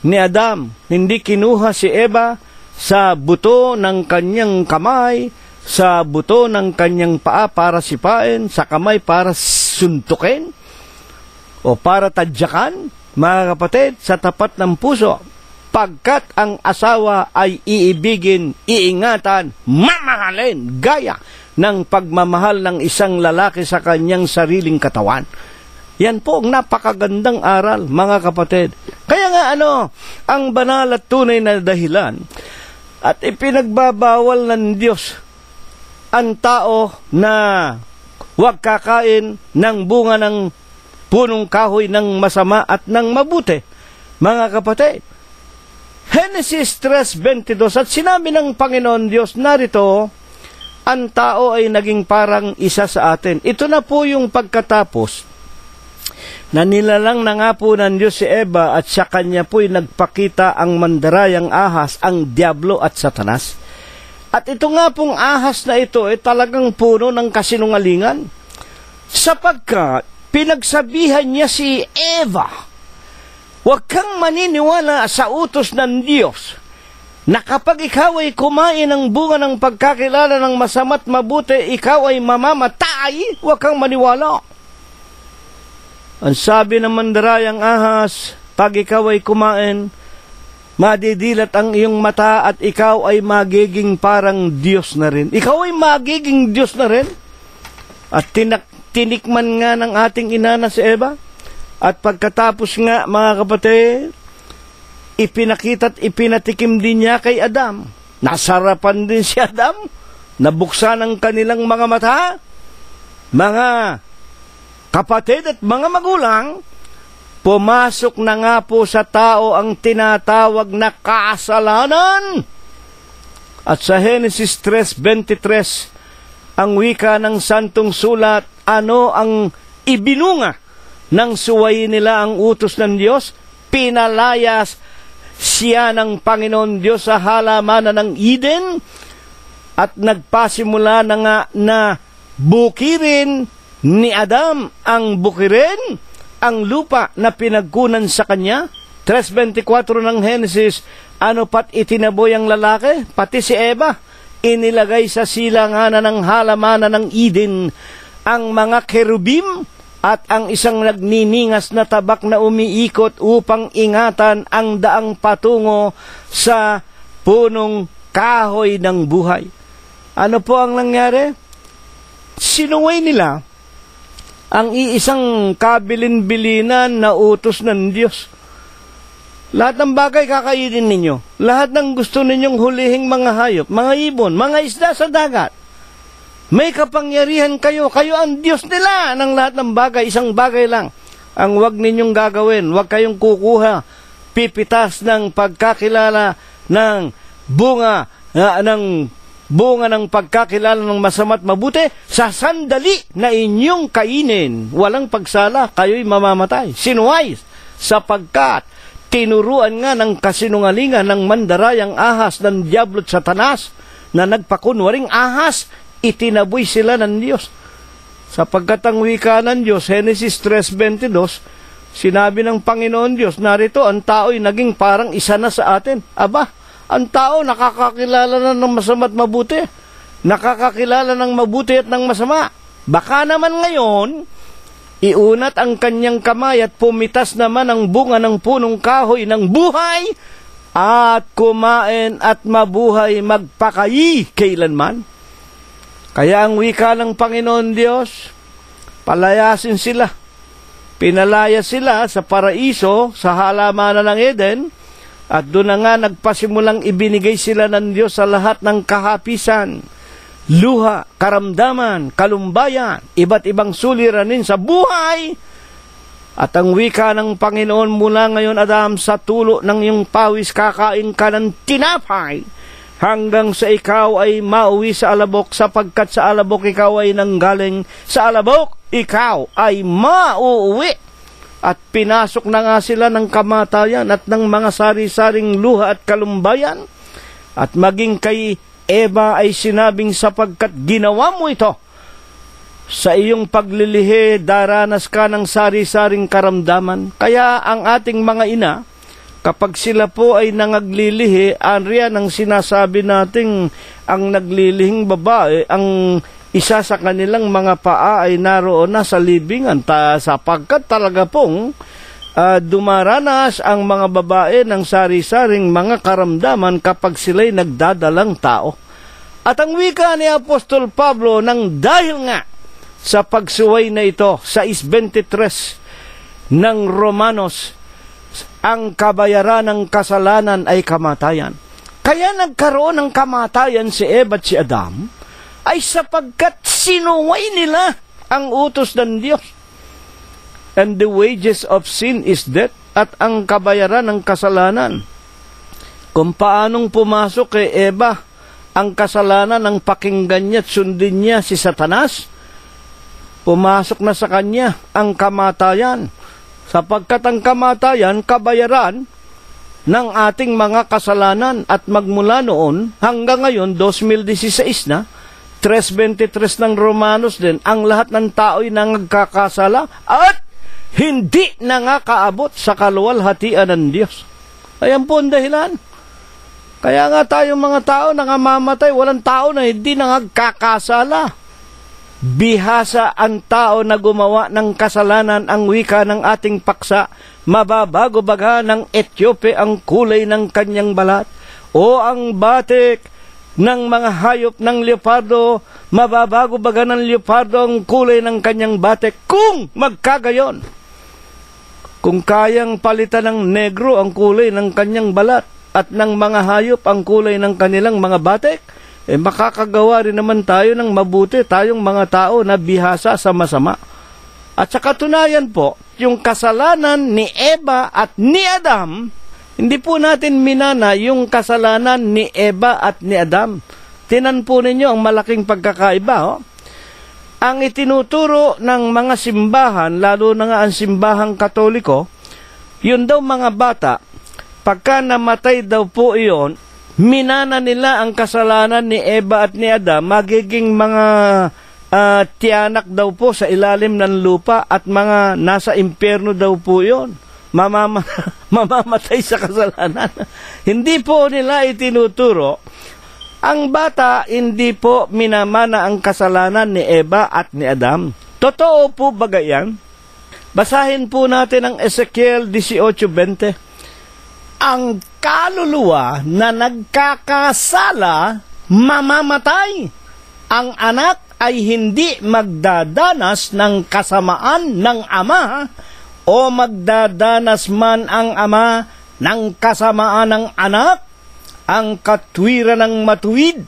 ni Adam, hindi kinuha si Eva sa buto ng kanyang kamay, sa buto ng kanyang paa para sipain, sa kamay para suntukin, o para tadyakan, mga kapatid, sa tapat ng puso. Pagkat ang asawa ay iibigin, iingatan, mamahalin, gaya ng pagmamahal ng isang lalaki sa kanyang sariling katawan. Yan po ang napakagandang aral, mga kapatid. Kaya nga ang banal at tunay na dahilan at ipinagbabawal ng Diyos ang tao na huwag kakain ng bunga ng punong kahoy ng masama at ng mabuti, mga kapatid. Genesis 3:22, at sinabi ng Panginoon Diyos, narito, ang tao ay naging parang isa sa atin. Ito na po yung pagkatapos na nilalang na nga po ng Diyos si Eva at sa kanya po'y nagpakita ang mandarayang ahas, ang Diablo at Satanas. At ito nga pong ahas na ito ay talagang puno ng kasinungalingan, sapagkat pinagsabihan niya si Eva, huwag kang maniniwala sa utos ng Diyos na kapag ikaw ay kumain ng bunga ng pagkakilala ng masama't mabuti, ikaw ay mamamatay. Huwag kang maniwala. Ang sabi ng mandarayang ahas, pag ikaw ay kumain, madidilat ang iyong mata at ikaw ay magiging parang Diyos na rin. Ikaw ay magiging Diyos na rin. At tinikman nga ng ating ina na si Eva. At pagkatapos nga, mga kapatid, ipinakita at ipinatikim din niya kay Adam. Nasarapan din si Adam. Nabuksan ang kanilang mga mata. Mga kapatid at mga magulang, pumasok na nga po sa tao ang tinatawag na kasalanan. At sa Genesis 3:23, ang wika ng Santong Sulat, ano ang ibinunga nang suwayin nila ang utos ng Diyos? Pinalayas siya ng Panginoon Diyos sa halamanan ng Eden at nagpasimula na nga na bukirin ni Adam ang bukirin ang lupa na pinagkunan sa kanya. 3:24 ng Genesis, ano pat itinaboy ang lalaki, pati si Eva, inilagay sa silanganan ng halamanan ng Eden ang mga kerubim at ang isang nagniningas na tabak na umiikot upang ingatan ang daang patungo sa punong kahoy ng buhay. Ano po ang nangyari? Sinuway nila ang iisang kabilin-bilinan na utos ng Diyos. Lahat ng bagay kakainin ninyo. Lahat ng gusto ninyong hulihing mga hayop, mga ibon, mga isda sa dagat. May kapangyarihan kayo. Kayo ang Diyos nila ng lahat ng bagay. Isang bagay lang ang wag ninyong gagawin. Wag kayong kukuha, pipitas ng pagkakilala ng bunga ng bunga ng pagkakilala ng masama't mabuti, sa sandali na inyong kainin, walang pagsala, kayo'y mamamatay. Sinuway, sapagkat tinuruan nga ng kasinungalingan ng mandarayang ahas ng Diablo't Satanas na nagpakunwaring ahas, itinaboy sila ng Diyos. Sapagkat ang wika ng Diyos, Genesis 3:22, sinabi ng Panginoon Diyos, narito, ang tao'y naging parang isa na sa atin. Aba, ang tao nakakakilala na ng masama't mabuti. Nakakakilala ng mabuti at ng masama. Baka naman ngayon, iunat ang kanyang kamay at pumitas naman ang bunga ng punong kahoy ng buhay at kumain at mabuhay magpakayi kailanman. Kaya ang wika ng Panginoon Diyos, palayasin sila. Pinalaya sila sa paraiso, sa halamanan ng Eden, at doon na nga nagpasimulang ibinigay sila ng Diyos sa lahat ng kahapisan, luha, karamdaman, kalumbayan, iba't ibang suliranin sa buhay. At ang wika ng Panginoon mula ngayon, Adam, sa tulo ng iyong pawis kakain ka ng tinapay, hanggang sa ikaw ay mauwi sa alabok, sapagkat sa alabok ikaw ay nanggaling, sa alabok ikaw ay mauuwi. At pinasok na nga sila ng kamatayan at ng mga sari-saring luha at kalumbayan. At maging kay Eva ay sinabing, sapagkat ginawa mo ito, sa iyong paglilihi daranas ka ng sari-saring karamdaman. Kaya ang ating mga ina, kapag sila po ay nangaglilihi, riyan ang sinasabi nating ang naglilihing babae, ang isa sa kanilang mga paa ay naroon na sa libingan, sapagkat talaga pong dumaranas ang mga babae ng sari-saring mga karamdaman kapag sila'y nagdadalang tao. At ang wika ni Apostol Pablo, nang dahil nga sa pagsuway na ito, sa 6:23 ng Romanos, ang kabayaran ng kasalanan ay kamatayan. Kaya nagkaroon ng kamatayan si Eva at si Adam, ay sapagkat sinuway nila ang utos ng Diyos. And the wages of sin is death, at ang kabayaran ng kasalanan. Kung paanong pumasok kay Eva ang kasalanan ng pakinggan niya at sundin niya si Satanas, pumasok na sa kanya ang kamatayan. Sapagkat ang kamatayan, kabayaran ng ating mga kasalanan, at magmula noon hanggang ngayon, 2016 na, 3:23 ng Romanos din, ang lahat ng tao'y nangagkakasala at hindi nangakaabot sa kaluwalhatian ng Diyos. Ayan po ang dahilan. Kaya nga tayong mga tao nangamamatay, walang tao na hindi nangagkakasala. Bihasa ang tao na gumawa ng kasalanan, ang wika ng ating paksa, mababago baga ng Etiope ang kulay ng kanyang balat, o ang batik ng mga hayop ng leopardo, mababago baga ng leopardo ang kulay ng kanyang batik, kung magkagayon. Kung kayang palitan ng negro ang kulay ng kanyang balat, at ng mga hayop ang kulay ng kanilang mga batik, makakagawa rin naman tayo ng mabuti, tayong mga tao na bihasa sa masama. At sa katunayan po, yung kasalanan ni Eva at ni Adam, hindi po natin minana yung kasalanan ni Eva at ni Adam. Tinan po ninyo ang malaking pagkakaiba. Ang itinuturo ng mga simbahan, lalo na nga ang simbahang Katoliko, yun daw mga bata, pagka namatay daw po iyon, minana nila ang kasalanan ni Eva at ni Adam, magiging mga tiyanak daw po sa ilalim ng lupa, at mga nasa impyerno daw po iyon. Mamamatay sa kasalanan. Hindi po nila itinuturo. Ang bata, hindi po minamana ang kasalanan ni Eva at ni Adam. Totoo po ba yan? Basahin po natin ang Ezekiel 18:20. Ang kaluluwa na nagkakasala, mamamatay. Ang anak ay hindi magdadanas ng kasamaan ng ama, o magdadanas man ang ama ng kasamaan ng anak. Ang katwiran ng matuwid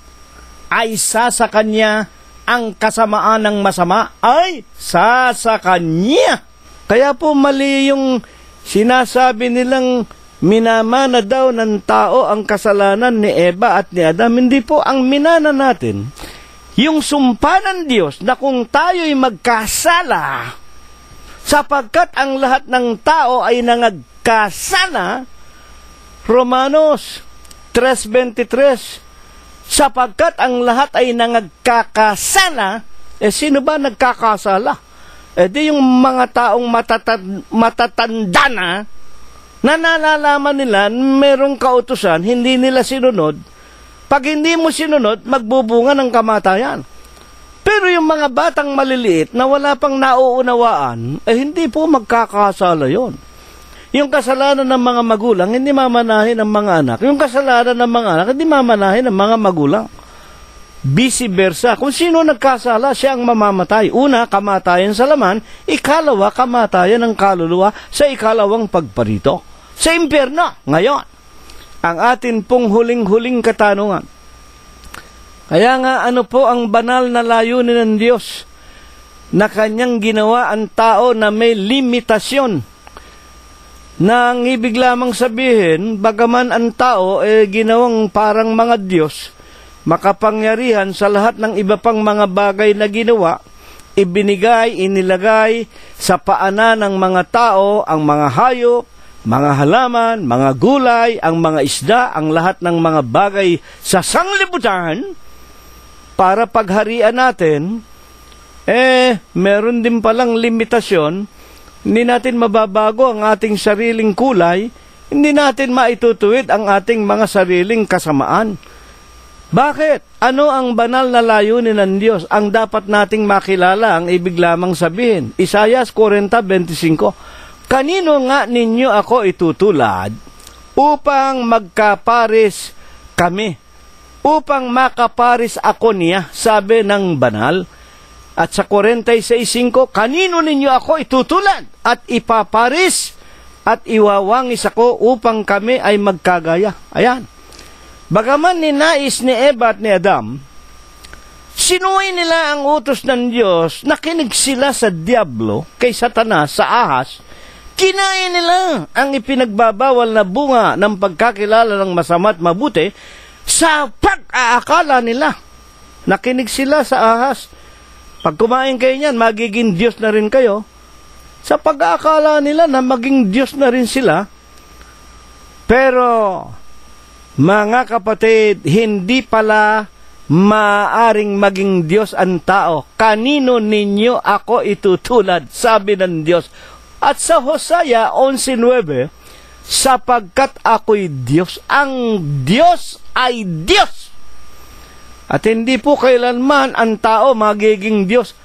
ay sa kanya, ang kasamaan ng masama ay sa kanya. Kaya po mali yung sinasabi nilang minamana daw ng tao ang kasalanan ni Eva at ni Adam. Hindi po, ang minana natin, yung sumpa ng Diyos na kung tayo'y magkasala, sapagkat ang lahat ng tao ay nangagkasala, Romanos 3:23, sapagkat ang lahat ay nangagkakasala, sino ba nagkakasala? Di yung mga taong matatanda na nalalaman nila merong kautusan, hindi nila sinunod. Pag hindi mo sinunod, magbubunga ng kamatayan. Pero yung mga batang maliliit na wala pang nauunawaan, hindi po magkakasala yon. Yung kasalanan ng mga magulang, hindi mamanahin ng mga anak. Yung kasalanan ng mga anak, hindi mamanahin ng mga magulang. Vice versa. Kung sino nagkasala, siya ang mamamatay. Una, kamatayan sa laman. Ikalawa, kamatayan ng kaluluwa sa ikalawang pagparito. Sa impyerno. Ngayon, ang atin pong huling-huling katanungan. Kaya nga, ano po ang banal na layunin ng Diyos na kanyang ginawa ang tao na may limitasyon? Na ang ibig lamang sabihin, bagaman ang tao ginawang parang mga Diyos, makapangyarihan sa lahat ng iba pang mga bagay na ginawa, inilagay sa paanan ng mga tao ang mga hayop, mga halaman, mga gulay, ang mga isda, ang lahat ng mga bagay sa sanglibutan, para pagharian natin, meron din palang limitasyon. Hindi natin mababago ang ating sariling kulay, hindi natin maitutuwid ang ating mga sariling kasamaan. Bakit? Ano ang banal na layunin ng Diyos? Ang dapat nating makilala, ang ibig lamang sabihin. Isaiah 40:25, kanino nga ninyo ako itutulad upang magkaparis kami? Upang makaparis ako niya, sabi ng banal. At sa 46:5, kanino ninyo ako itutulad at ipaparis at iwawangis ako upang kami ay magkagaya. Ayan. Bagaman ninais ni Eva at ni Adam, sinuway nila ang utos ng Diyos, nakinig sila sa Diablo, kay Satanas, sa ahas, kinain nila ang ipinagbabawal na bunga ng pagkakilala ng masama at mabuti sa pag-aakala nila. Nakinig sila sa ahas. Pag kumain kayo niyan, magiging Diyos na rin kayo. Sa pag-aakala nila na maging Diyos na rin sila. Pero, mga kapatid, hindi pala maaaring maging Diyos ang tao. Kanino ninyo ako itutulad? Sabi ng Diyos. At sa Hosea 11:9, sapagkat ako'y Diyos. Ang Diyos ay Diyos. At hindi po kailanman ang tao magiging Diyos.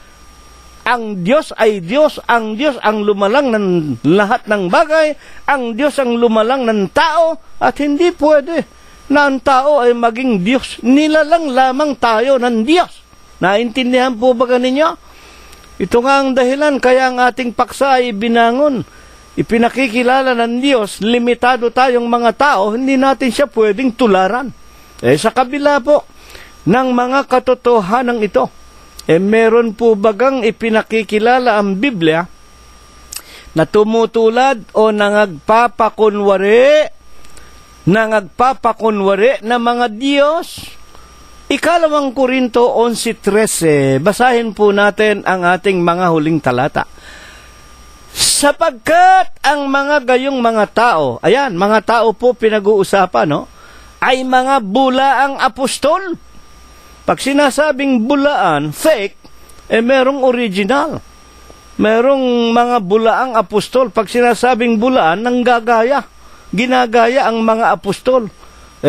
Ang Diyos ay Diyos. Ang Diyos ang lumalang ng lahat ng bagay. Ang Diyos ang lumalang ng tao. At hindi pwede na ang tao ay maging Diyos. Nilalang lamang tayo ng Diyos. Naintindihan po ba ninyo? Ito nga ang dahilan kaya ang ating paksa ay binangon. Ipinakikilala ng Diyos, limitado tayong mga tao, hindi natin siya pwedeng tularan. Sa kabila po ng mga katotohanan ito, meron po bagang ipinakikilala ang Biblia na tumutulad o nangagpapakunwari na mga Diyos? Ikalawang Korinto 11:13, basahin po natin ang ating mga huling talata. Sapagkat ang mga gayong mga tao, ayan, mga tao po pinag-uusapan, no? Ay mga bulaang apostol. Pag sinasabing bulaan, fake, merong original. Merong mga bulaang apostol. Pag sinasabing bulaan, nanggagaya. Ginagaya ang mga apostol.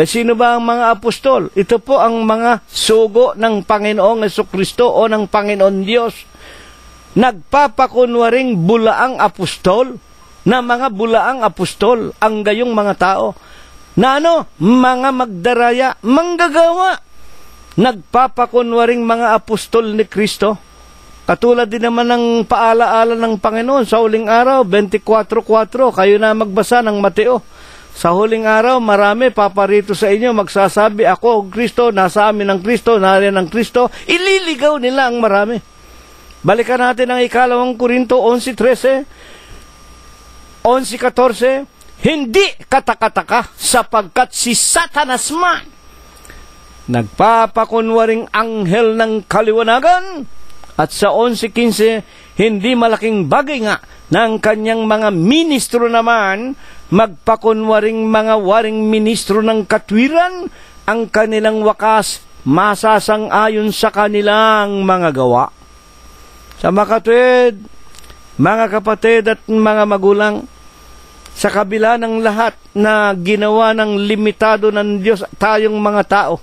Sino ba ang mga apostol? Ito po ang mga sugo ng Panginoong Jesucristo o ng Panginoon Diyos. Nagpapakunwaring bulaang apostol, na mga bulaang apostol, ang gayong mga tao. Na mga magdaraya, manggagawa. Nagpapakunwaring mga apostol ni Kristo. Katulad din naman ng paalaala ng Panginoon sa huling araw, 24:4, kayo na magbasa ng Mateo. Sa huling araw, marami paparito sa inyo, magsasabi, ako ang Kristo, nasa amin ang Kristo, nariyan ang Kristo. Ililigaw nila ang marami. Balikan natin ang ikalawang Korinto 11:13, 11:14, Hindi katakataka sapagkat si Satanas man, nagpapakunwaring anghel ng kaliwanagan, at sa 11:15, hindi malaking bagay nga ng kanyang mga ministro naman magpakunwaring mga waring ministro ng katwiran, ang kanilang wakas masasang-ayon sa kanilang mga gawa. Sa makatwid, mga kapatid at mga magulang, sa kabila ng lahat na ginawa ng limitado ng Diyos tayong mga tao,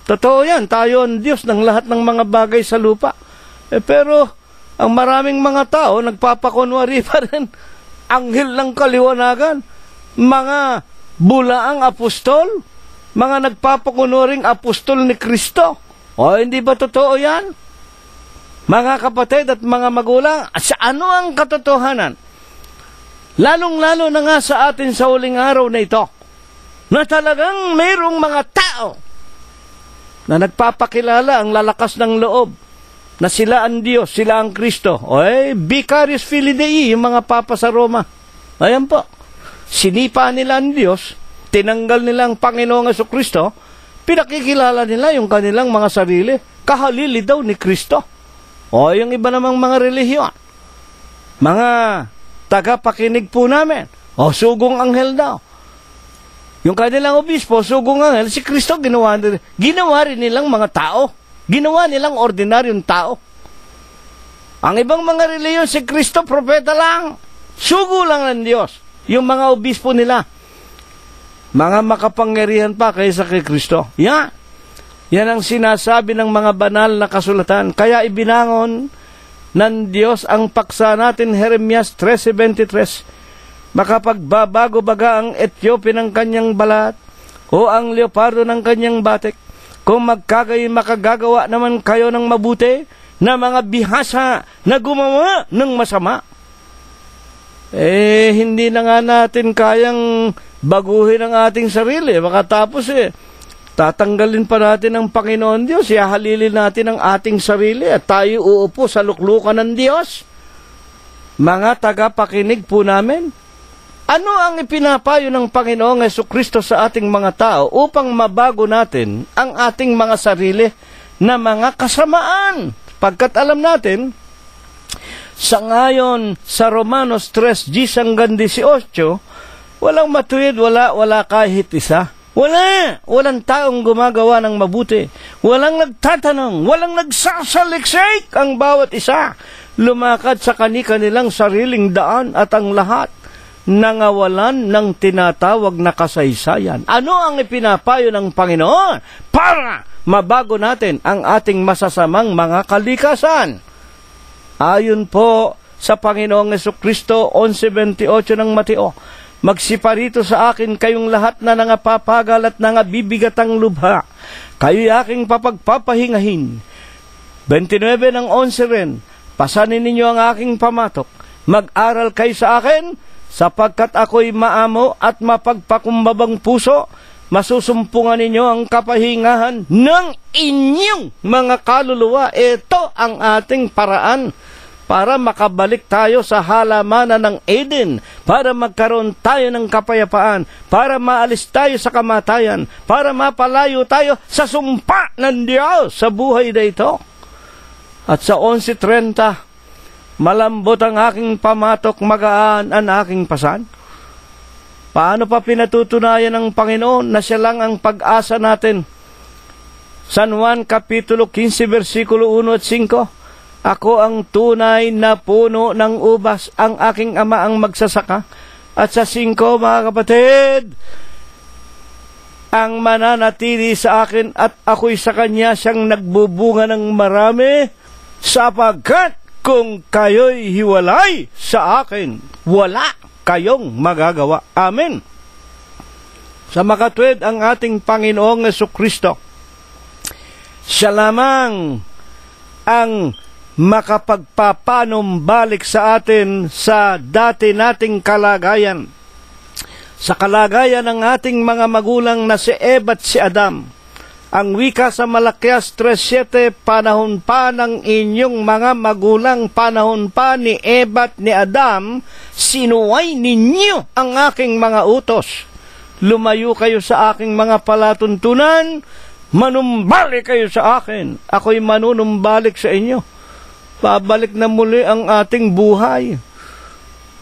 totoo yan, tayo ang Diyos ng lahat ng mga bagay sa lupa. Pero ang maraming mga tao nagpapakunwari pa rin anghel ng kaliwanagan, mga bulaang apostol, mga nagpapakunwaring apostol ni Kristo. O hindi ba totoo yan? Mga kapatid at mga magulang, sa ano ang katotohanan? Lalong-lalo na nga sa atin sa huling araw na ito, na talagang mayroong mga tao na nagpapakilala ang lalakas ng loob na sila ang Diyos, sila ang Kristo. Vicarious Filii Dei, yung mga papa sa Roma. Ayan po. Sinipa nila ang Diyos, tinanggal nila ang Panginoong Jesucristo, pinakikilala nila yung kanilang mga sarili. Kahalili daw ni Kristo. Yung iba namang mga relihiyon, mga tagapakinig po namin, sugong anghel daw. Yung kanilang obispo, sugong anghel, si Kristo ginawa rin nilang mga tao. Ginawa nilang ordinaryong tao. Ang ibang mga reliyon, si Kristo, propeta lang. Sugo lang ng Diyos. Yung mga obispo nila, mga makapangyarihan pa kaysa kay Kristo. Yan ang sinasabi ng mga banal na kasulatan. Kaya ibinangon ng Diyos ang paksa natin, Jeremias 13:23. Makapagbabago baga ang Ethiopia ng kanyang balat, o ang leopardo ng kanyang batik, kung makagagawa naman kayo ng mabuti na mga bihasa na gumawa ng masama. Hindi na nga natin kayang baguhin ang ating sarili. Makatapos tatanggalin pa natin ang Panginoon Diyos, ihahalilin natin ang ating sarili at tayo uupo sa luklukan ng Diyos. Mga tagapakinig po namin, ano ang ipinapayo ng Panginoong Jesucristo sa ating mga tao upang mabago natin ang ating mga sarili na mga kasamaan? Pagkat alam natin, sa ngayon sa Romanos 3:10-18, walang matuwid, wala kahit isa. Walang taong gumagawa ng mabuti. Walang nagtatanong, walang nagsasaliksik, ang bawat isa lumakad sa kanilang sariling daan at ang lahat nangawalan ng tinatawag na kasaysayan. Ano ang ipinapayo ng Panginoon para mabago natin ang ating masasamang mga kalikasan? Ayon po sa Panginoong Jesucristo, 11:28 ng Mateo, magsiparito sa akin kayong lahat na nangapapagal at nangabibigatang lubha. Kayo'y aking papagpapahingahin. 29 ng 11 rin, pasanin ninyo ang aking pamatok. Mag-aral kayo sa akin, sapagkat ako'y maamo at mapagpakumbabang puso, masusumpungan ninyo ang kapahingahan ng inyong mga kaluluwa. Ito ang ating paraan para makabalik tayo sa halamanan ng Eden, para magkaroon tayo ng kapayapaan, para maalis tayo sa kamatayan, para mapalayo tayo sa sumpa ng Diyos sa buhay na ito. At sa 11:30, malambot ang aking pamatok, magaan ang aking pasan. Paano pa pinatutunayan ng Panginoon na siya lang ang pag-asa natin? San Juan Kapitulo 15, versikulo 1 at 5, ako ang tunay na puno ng ubas, ang aking ama ang magsasaka. At sa 5, mga kapatid, ang mananatili sa akin at ako'y sa kanya, siyang nagbubunga ng marami, sapagkat kung kayo'y hiwalay sa akin, wala kayong magagawa. Amen. Sa makatwid ang ating Panginoong Jesucristo, siya lamang ang makapagpapanumbalik sa atin sa dati nating kalagayan, sa kalagayan ng ating mga magulang na si Eva at si Adam. Ang wika sa Malakias 3:7, panahon pa ng inyong mga magulang, panahon pa ni Eva at ni Adam, sinuway ninyo ang aking mga utos. Lumayo kayo sa aking mga palatuntunan, manumbalik kayo sa akin. Ako'y manunumbalik sa inyo. Babalik na muli ang ating buhay.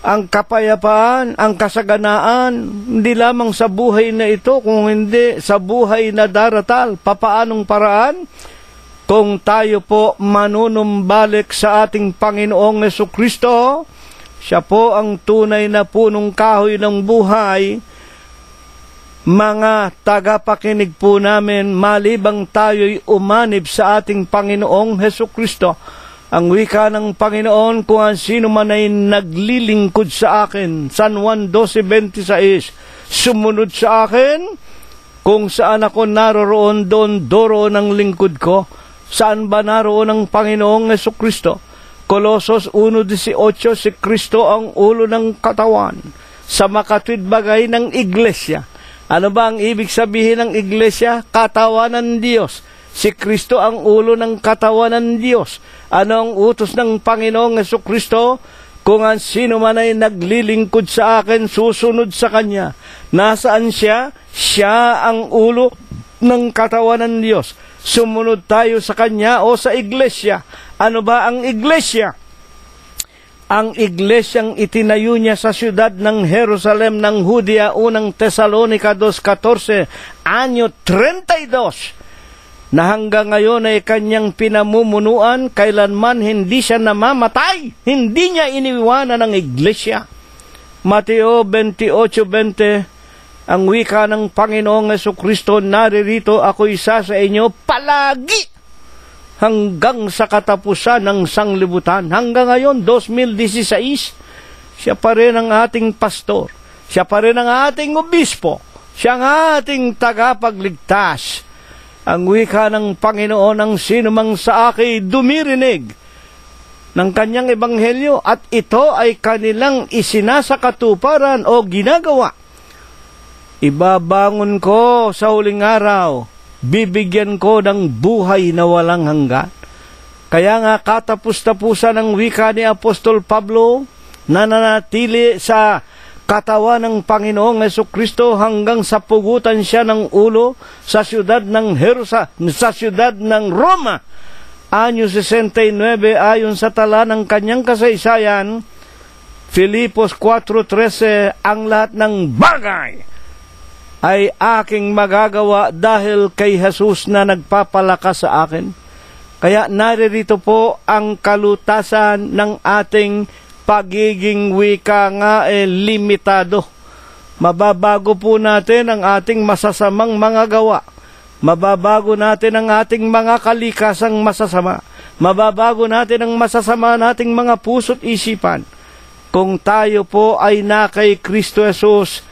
Ang kapayapaan, ang kasaganaan, hindi lamang sa buhay na ito, kung hindi sa buhay na daratal. Papaanong paraan? Kung tayo po manunumbalik sa ating Panginoong Jesucristo, siya po ang tunay na punong kahoy ng buhay. Mga tagapakinig po namin, malibang tayo'y umanib sa ating Panginoong Jesucristo, ang wika ng Panginoon, kung ang sino man ay naglilingkod sa akin, San Juan 12:26, sumunod sa akin, kung saan ako naroroon, doon doroon ang lingkod ko. Saan ba naroon ang Panginoong Jesucristo? Colosos 1:18, si Kristo ang ulo ng katawan, sa makatwid bagay ng iglesia. Ano ba ang ibig sabihin ng iglesia? Katawan ng Diyos. Si Kristo ang ulo ng katawan ng Diyos. Ano ang utos ng Panginoong Jesucristo? Kung ang sino man ay naglilingkod sa akin, susunod sa Kanya. Nasaan siya? Siya ang ulo ng katawan ng Diyos. Sumunod tayo sa Kanya o sa iglesia. Ano ba ang iglesia? Ang iglesyang itinayo niya sa siyudad ng Jerusalem ng Judea, unang Tesalonica 2:14, anyo 32, na hanggang ngayon ay kanyang pinamumunuan, kailanman hindi siya namamatay, hindi niya iniwanan ang iglesia. Mateo 28:20, ang wika ng Panginoong Jesucristo, naririto ako isa sa inyo palagi, hanggang sa katapusan ng sanglibutan. Hanggang ngayon, 2016, siya pa rin ang ating pastor, siya pa rin ang ating obispo, siya ang ating tagapagligtas. Ang wika ng Panginoon, ang sinumang sa akin dumirinig ng kanyang ebanghelyo at ito ay kanilang isinasakatuparan o ginagawa, ibabangon ko sa huling araw, bibigyan ko ng buhay na walang hanggan. Kaya nga katapus-tapusan ng wika ni Apostol Pablo, nananatili sa katawan ng Panginoong Jesucristo hanggang sa pugutan siya ng ulo sa siyudad ng sa siyudad ng Roma. Anyo 69, ayon sa tala ng kanyang kasaysayan, Filipos 4:13, ang lahat ng bagay ay aking magagawa dahil kay Jesus na nagpapalakas sa akin. Kaya naririto po ang kalutasan ng ating pagiging wika nga limitado. Mababago po natin ang ating masasamang mga gawa. Mababago natin ang ating mga kalikasang masasama. Mababago natin ang masasama nating mga puso't isipan. Kung tayo po ay na kay Kristo Jesus,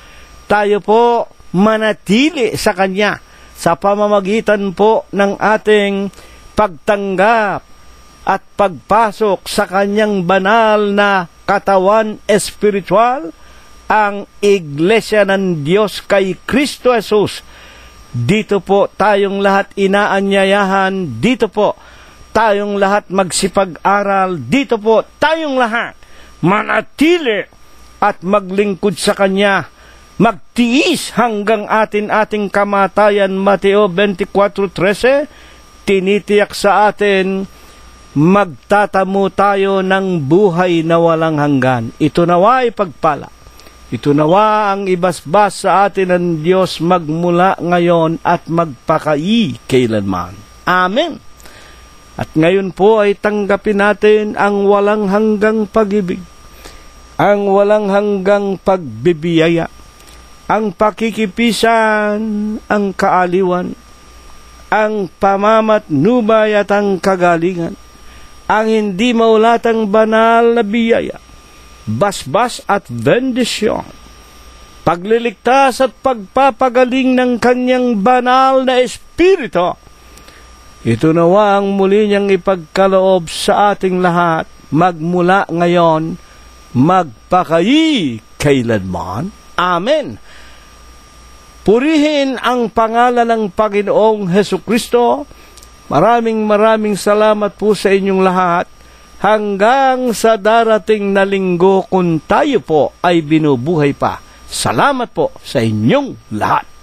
tayo po manatili sa Kanya sa pamamagitan po ng ating pagtanggap at pagpasok sa Kanyang banal na katawan espiritual, ang Iglesia ng Diyos kay Kristo Jesus. Dito po tayong lahat inaanyayahan, dito po tayong lahat magsipag-aral, dito po tayong lahat manatili at maglingkod sa Kanya, magtiis hanggang ating kamatayan. Mateo 24:13, tinitiyak sa atin, magtatamo tayo ng buhay na walang hanggan. Ito nawa ay pagpala. Ito nawa ang ibasbas sa atin ng Diyos magmula ngayon at magpakai kailanman. Amen. At ngayon po ay tanggapin natin ang walang hanggang pag-ibig, ang walang hanggang pagbibiyaya, ang pakikipisan, ang kaaliwan, ang pamamatnubay at ang kagalingan, ang hindi maulatang banal na biyaya, basbas at bendisyon, pagliligtas at pagpapagaling ng Kanyang banal na Espiritu. Ito nawa ang muli niyang ipagkaloob sa ating lahat, magmula ngayon, magpakai kailanman. Amen. Purihin ang pangalan ng Panginoong Hesukristo. Maraming salamat po sa inyong lahat. Hanggang sa darating na linggo kung tayo po ay binubuhay pa. Salamat po sa inyong lahat.